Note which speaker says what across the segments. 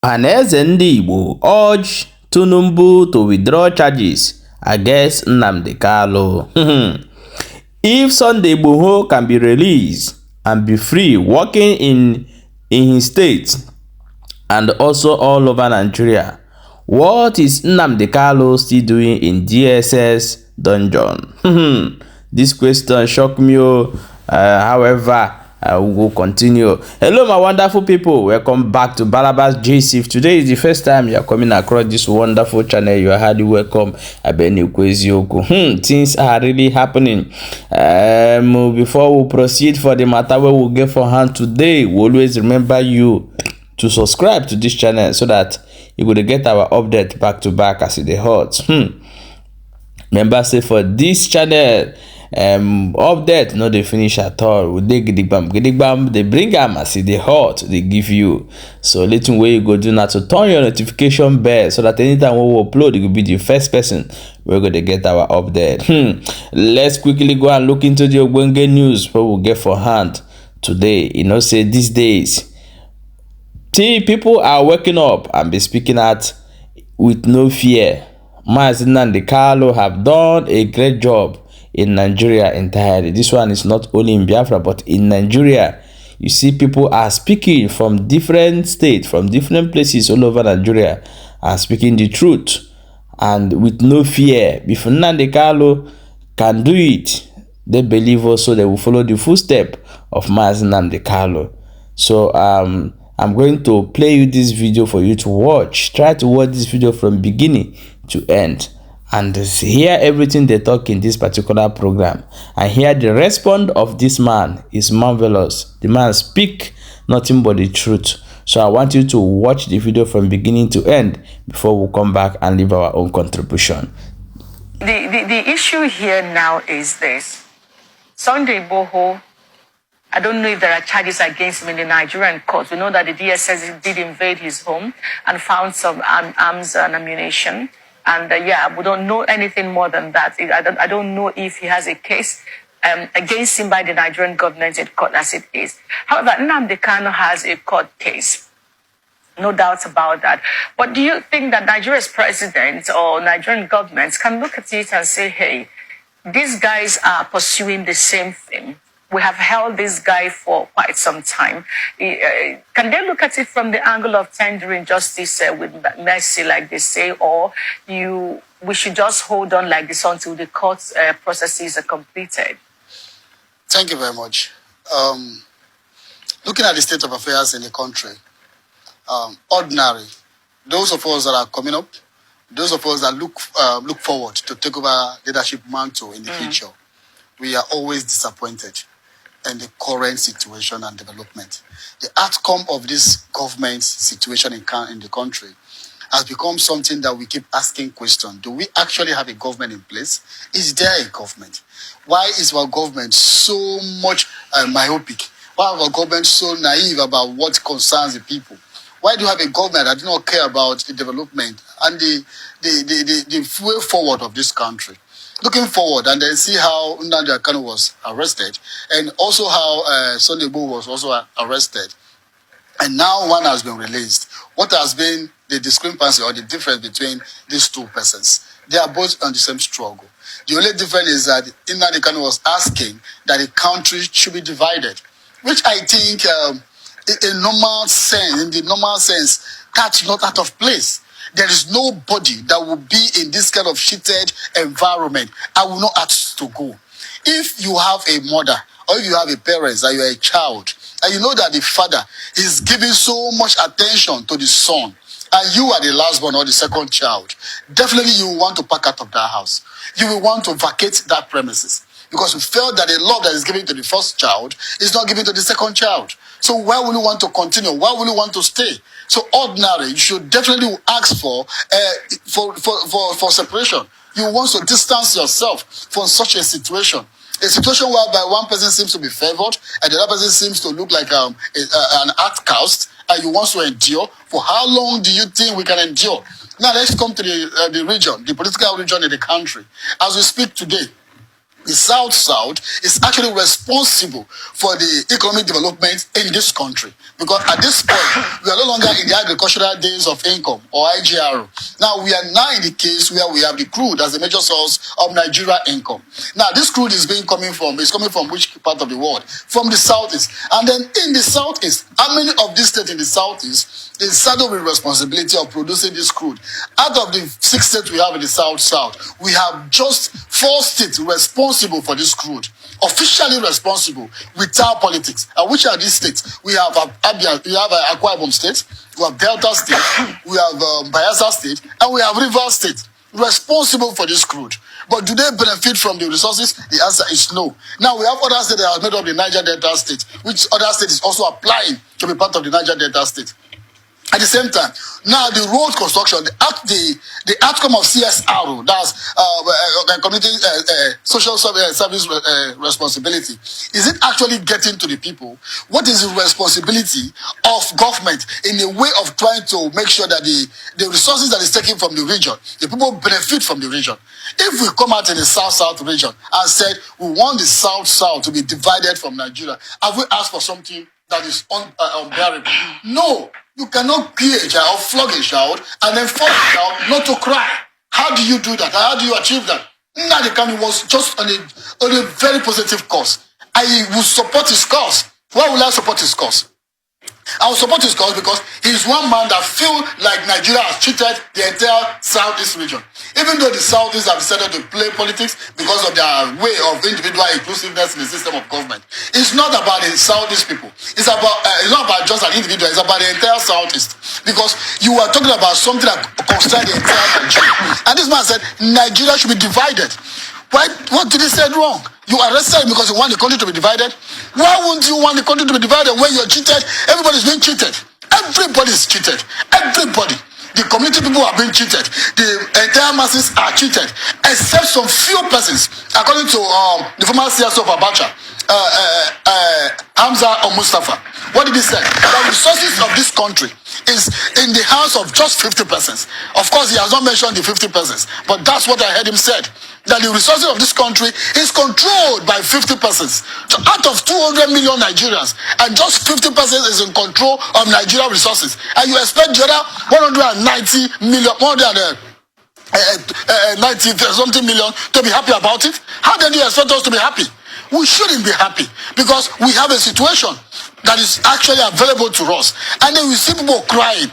Speaker 1: Ohanaeze Ndigbo urge Tinubu to withdraw charges against Nnamdi Kanu. If Sunday Igboho can be released and be free working in his state and also all over Nigeria, what is Nnamdi Kanu still doing in DSS dungeon? This question shocked me. However, I will continue. Hello, my wonderful people. Welcome back to Balabas JC. If today is the first time you are coming across this wonderful channel, you are highly welcome. Things are really happening. Before we proceed for the matter we will get for hand today, we always remember you to subscribe to this channel so that you will get our update back to back as it hot. Remember, say for this channel, update no dey finish at all. We dey gidigbam, they bring am as e dey hot, they give you. So little way you go do now to turn your notification bell so that anytime we will upload, you will be the first person we're going to get our update. Let's quickly go and look into the ogbonge news what we'll get for hand today. You know, say these days, people are waking up and be speaking out with no fear. Ohanaeze Ndigbo Kanu have done a great job in Nigeria entirely. This one is not only in Biafra, but in Nigeria. You see, people are speaking from different states, from different places all over Nigeria, are speaking the truth and with no fear. If Nnamdi Kanu can do it, they believe also they will follow the footstep of Ohanaeze Ndigbo Kanu. So I'm going to play you this video for you to watch. Try to watch this video from beginning to end and hear everything they talk in this particular program, and hear the response of this man is marvelous. The man speak nothing but the truth. So I want you to watch the video from beginning to end before we come back and leave our own contribution.
Speaker 2: The issue here now is this. Sunday Igboho, I don't know if there are charges against him in the Nigerian court. We know that the DSS did invade his home and found some arms and ammunition. And yeah, we don't know anything more than that. I don't know if he has a case against him by the Nigerian government in court as it is. However, Nnamdi Kanu has a court case. No doubt about that. But do you think that Nigeria's president or Nigerian governments can look at it and say, hey, these guys are pursuing the same thing? We have held this guy for quite some time. Can they look at it from the angle of tendering justice with mercy, like they say, or we should just hold on like this until the court processes are completed?
Speaker 3: Thank you very much. Looking at the state of affairs in the country, ordinary, those of us that are coming up, those of us that look forward to take over leadership mantle in the future, we are always disappointed in the current situation and development. The outcome of this government situation in the country has become something that we keep asking questions. Do we actually have a government in place? Is there a government? Why is our government so much myopic? Why is our government so naive about what concerns the people? Why do you have a government that do not care about the development and the way forward of this country? Looking forward, and then see how Nnamdi Kanu was arrested, and also how Sunday Igboho was also arrested, and now one has been released. What has been the discrepancy or the difference between these two persons? They are both on the same struggle. The only difference is that Nnamdi Kanu was asking that the country should be divided, which I think, in the normal sense, that's not out of place. There is nobody that will be in this kind of heated environment. I will not ask to go. If you have a mother or if you have a parent and you are a child, and you know that the father is giving so much attention to the son, and you are the last born or the second child, definitely you will want to pack out of that house. You will want to vacate that premises, because you felt that the love that is given to the first child is not given to the second child. So why will you want to continue? Why will you want to stay? So ordinary, you should definitely ask for separation. You want to distance yourself from such a situation. A situation whereby one person seems to be favored and the other person seems to look like an outcast, and you want to endure. For how long do you think we can endure? Now let's come to the region, the political region in the country. As we speak today, The South is actually responsible for the economic development in this country. Because at this point, we are no longer in the agricultural days of income or IGR. Now, we are now in the case where we have the crude as a major source of Nigeria income. Now, this crude is coming from which part of the world? From the Southeast. And then in the Southeast, how many of these states in the Southeast is saddled with responsibility of producing this crude? Out of the 6 states we have in the South, we have just 4 states responsible for this crude, officially responsible without politics. And which are these states? We have Abia, we have Akwa Ibom State, we have Delta State, we have Bayelsa State, and we have Rivers State responsible for this crude. But do they benefit from the resources? The answer is no. Now we have other states that are made up the Niger Delta State, which other state is also applying to be part of the Niger Delta State. At the same time, now the road construction, the outcome of CSR, that's community social service responsibility, is it actually getting to the people? What is the responsibility of government in a way of trying to make sure that the resources that is taken from the region, the people benefit from the region? If we come out in the South region and said we want the South to be divided from Nigeria, have we asked for something that is unbearable? No. You cannot kill a child, flog a child, and then force a child not to cry. How do you do that? How do you achieve that? Nnamdi Kanu was just on a very positive course. I will support his cause. Why will I support his cause? I will support his cause because he's one man that feels like Nigeria has cheated the entire Southeast region. Even though the Southeast have decided to play politics because of their way of individual inclusiveness in the system of government. It's not about the Southeast people. It's not about just an individual. It's about the entire Southeast. Because you are talking about something that concerns the entire Nigeria. And this man said Nigeria should be divided. Why? What did he say wrong? You arrested him because you want the country to be divided? Why wouldn't you want the country to be divided when you're cheated? Everybody's being cheated. Everybody's cheated. Everybody. The community people are being cheated. The entire masses are cheated. Except some few persons. According to the former CSO of Abacha, Hamza or Mustafa. What did he say? The resources of this country is in the hands of just 50 persons. Of course, he has not mentioned the 50 persons, but that's what I heard him said. That the resources of this country is controlled by 50 persons. So out of 200 million Nigerians, and just 50 persons is in control of Nigeria resources. And you expect the other 190 million, 90 something million to be happy about it? How then do you expect us to be happy? We shouldn't be happy because we have a situation that is actually available to us. And then we see people crying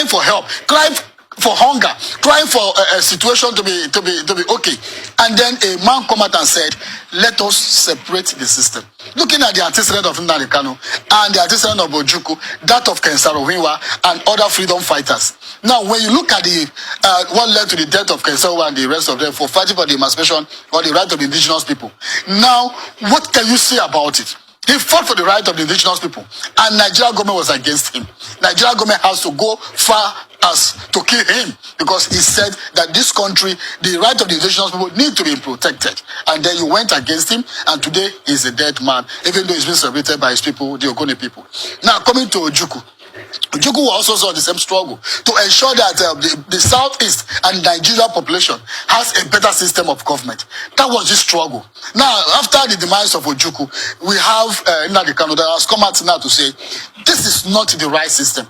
Speaker 3: for help, crying for hunger, crying for a situation to be okay. And then a man come out and said, let us separate the system. Looking at the antecedent of Nnamdi Kanu and the antecedent of Ojukwu, that of Kensaro and other freedom fighters. Now, when you look at what led to the death of Kensaro and the rest of them for fighting for the emancipation or the right of the indigenous people, now, what can you say about it? He fought for the right of the indigenous people, and Nigeria government was against him. Nigeria government has to go far as to kill him because he said that this country, the right of the indigenous people need to be protected. And then you went against him, and today he's a dead man, even though he's been celebrated by his people, the Ogoni people. Now, coming to Ojukwu. Ojukwu also saw the same struggle to ensure that the Southeast and Nigeria population has a better system of government. That was the struggle. Now, after the demise of Ojukwu, we have Nnamdi Kanu that has come out now to say, this is not the right system.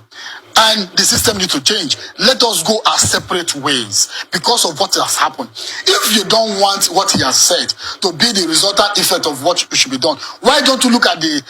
Speaker 3: And the system needs to change. Let us go our separate ways because of what has happened. If you don't want what he has said to be the resultant effect of what should be done, why don't you look at the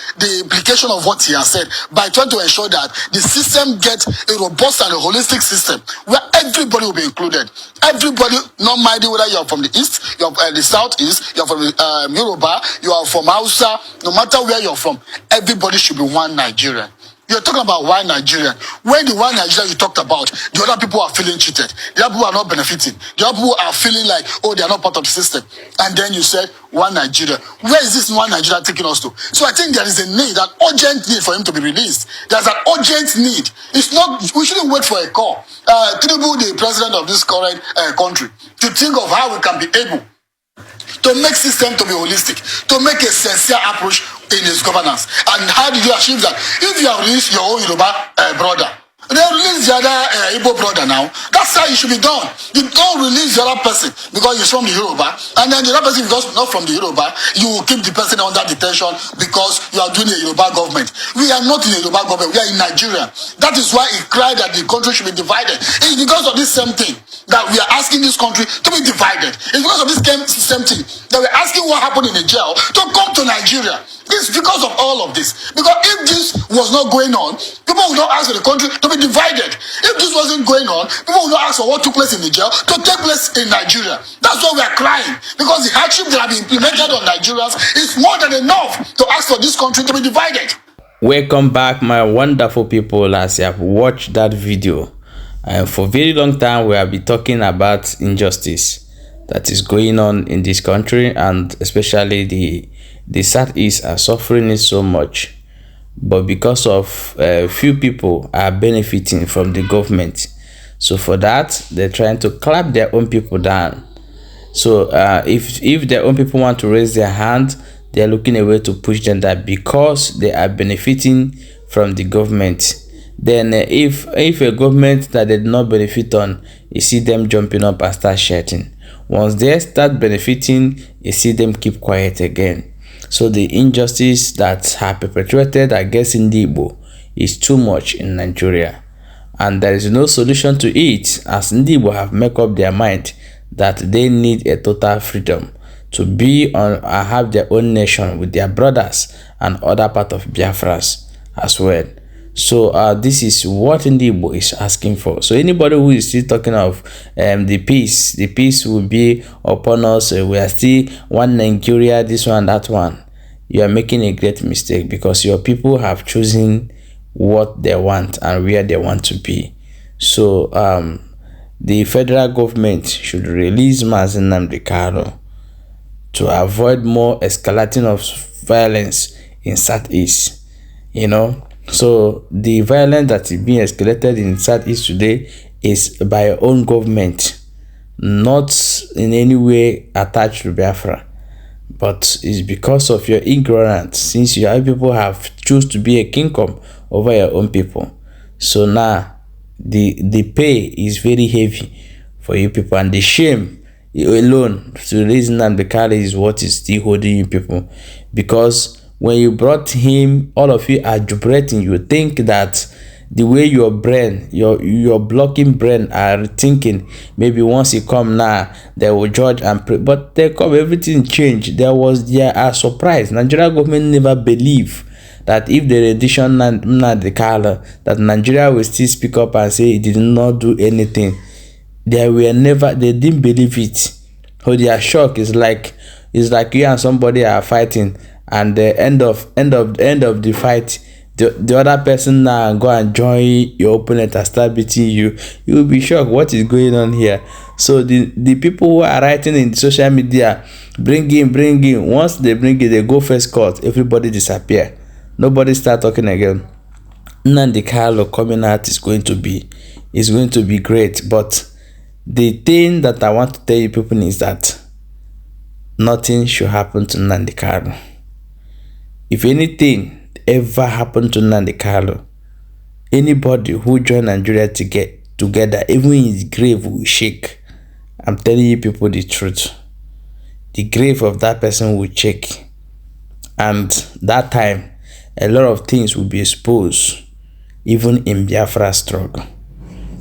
Speaker 3: implication of what he has said by trying to ensure that the system gets a robust and a holistic system where everybody will be included. Everybody, not minding whether you are from the East, you are the Southeast, you are from Yoruba, you are from Hausa, no matter where you're from, everybody should be one Nigerian. You're talking about one Nigeria. When the one Nigeria you talked about, the other people are feeling cheated. The other people are not benefiting. The other people are feeling like, oh, they are not part of the system. And then you said, one Nigeria. Where is this one Nigeria taking us to? So I think there is a need, an urgent need for him to be released. There's an urgent need. It's not, we shouldn't wait for a call. Tinubu, the president of this current country, to think of how we can be able to make system to be holistic, to make a sincere approach in his governance. And how did you achieve that? If you have released your own Yoruba brother, They release the other Igbo brother now. That's how it should be done. You don't release the other person because he's from the Yoruba, and then the other person, because not from the Yoruba, you will keep the person under detention because you are doing a Yoruba government. We are not in a Yoruba government. We are in Nigeria. That is why he cried that the country should be divided. It's because of this same thing that we are asking this country to be divided. It's because of this same thing that we're asking what happened in the jail to come to Nigeria. It's because of all of this. Because if this was not going on, people would not ask for the country to be divided. If this wasn't going on, people would not ask for what took place in the jail to take place in Nigeria. That's why we are crying. Because the hardship that have been implemented on Nigerians is more than enough to ask for this country to be divided.
Speaker 1: Welcome back, my wonderful people. As you have watched that video, for a very long time we have been talking about injustice that is going on in this country, and especially the Southeast are suffering it so much. But because of few people are benefiting from the government, so for that they're trying to clap their own people down. So if their own people want to raise their hand, they're looking a way to push them that because they are benefiting from the government. Then if a government that they did not benefit on, you see them jumping up and start shouting. Once they start benefiting, you see them keep quiet again. So the injustice that have perpetrated against Ndigbo is too much in Nigeria, and there is no solution to it, as Ndigbo have made up their mind that they need a total freedom to be on and have their own nation with their brothers and other part of Biafras as well. So this is what Ndigbo is asking for. So anybody who is still talking of the peace will be upon us, we are still one Nigeria, this one, that one, you are making a great mistake, because your people have chosen what they want and where they want to be. So the federal government should release Mazi Nnamdi Kanu to avoid more escalating of violence in Southeast, you know. So the violence that is being escalated in Southeast today is by your own government, not in any way attached to Biafra, but it's because of your ignorance, since your people have choose to be a kingdom over your own people. So now the pay is very heavy for you people, and the shame alone to Release Nnamdi Kanu is what is still holding you people. Because when you brought him, all of you are jubilating. You think that the way your brain, your blocking brain are thinking, maybe once he come now, they will judge and pray. But they come, everything changed. There are surprise. Nigeria government never believe that if the rendition Nnamdi Kanu, that Nigeria will still speak up and say it did not do anything. They didn't believe it. So their shock is like you and somebody are fighting, and the end of the fight, the other person now go and join your opponent and start beating you. You will be shocked what is going on here. So the people who are writing in the social media, bring in, once they bring it, they go first court, everybody disappear, nobody start talking again. Nnamdi Kanu coming out is going to be great. But the thing that I want to tell you people is that nothing should happen to Nnamdi Kanu. If anything ever happened to Nnamdi Kanu, anybody who join Nigeria to get together, even his grave will shake. I'm telling you people the truth. The grave of that person will shake, and that time a lot of things will be exposed, even in Biafra struggle.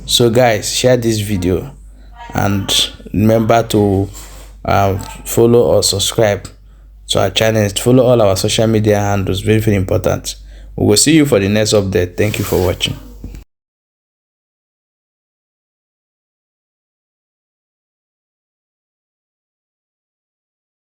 Speaker 1: So guys, share this video and remember to follow or subscribe to our channel, follow all our social media handles, very important. We will see you for the next update. Thank you for watching.